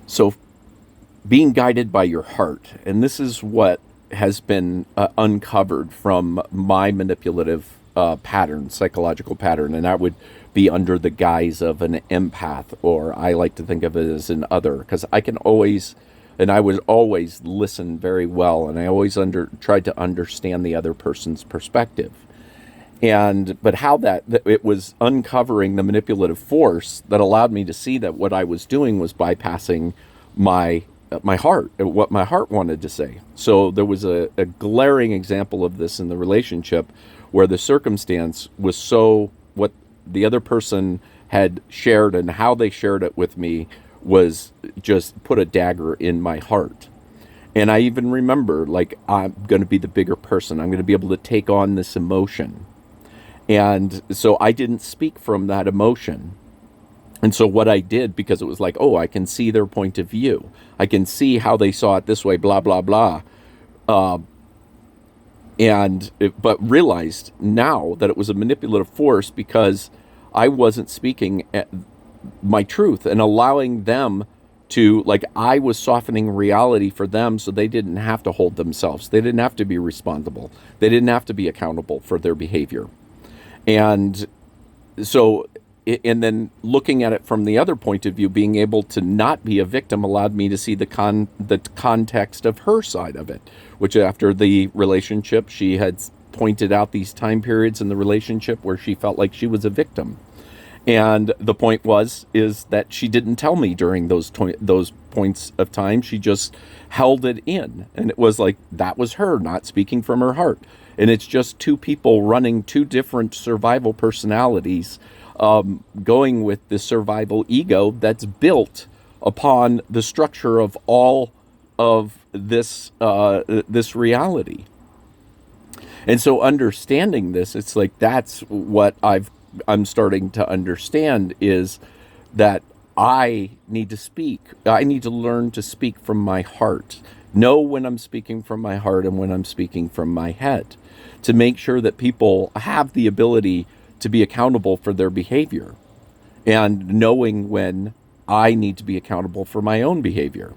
So being guided by your heart, and this is what has been uncovered from my manipulative pattern, psychological pattern, and that would be under the guise of an empath, or I like to think of it as an other, because I can always, and I would always listen very well, and I always tried to understand the other person's perspective. And but how that it was uncovering the manipulative force that allowed me to see that what I was doing was bypassing my my heart, what my heart wanted to say. So there was a glaring example of this in the relationship where the circumstance was so what the other person had shared and how they shared it with me was just put a dagger in my heart. And I even remember, like, I'm going to be the bigger person. I'm going to be able to take on this emotion. And so I didn't speak from that emotion. And so what I did, because it was like, oh, I can see their point of view. I can see how they saw it this way, blah, blah, blah. Uh, but realized now that it was a manipulative force because I wasn't speaking my truth and allowing them to, like, I was softening reality for them so they didn't have to hold themselves. They didn't have to be responsible. They didn't have to be accountable for their behavior. And so, and then looking at it from the other point of view, being able to not be a victim allowed me to see the context of her side of it, which after the relationship, she had pointed out these time periods in the relationship where she felt like she was a victim. And the point is that she didn't tell me during those points of time. She just held it in, and it was like that was her not speaking from her heart. And it's just two people running two different survival personalities, going with the survival ego that's built upon the structure of all of this reality. And so understanding this, it's like that's what I'm starting to understand is that I need to speak. I need to learn to speak from my heart. Know when I'm speaking from my heart and when I'm speaking from my head, to make sure that people have the ability to be accountable for their behavior, and knowing when I need to be accountable for my own behavior.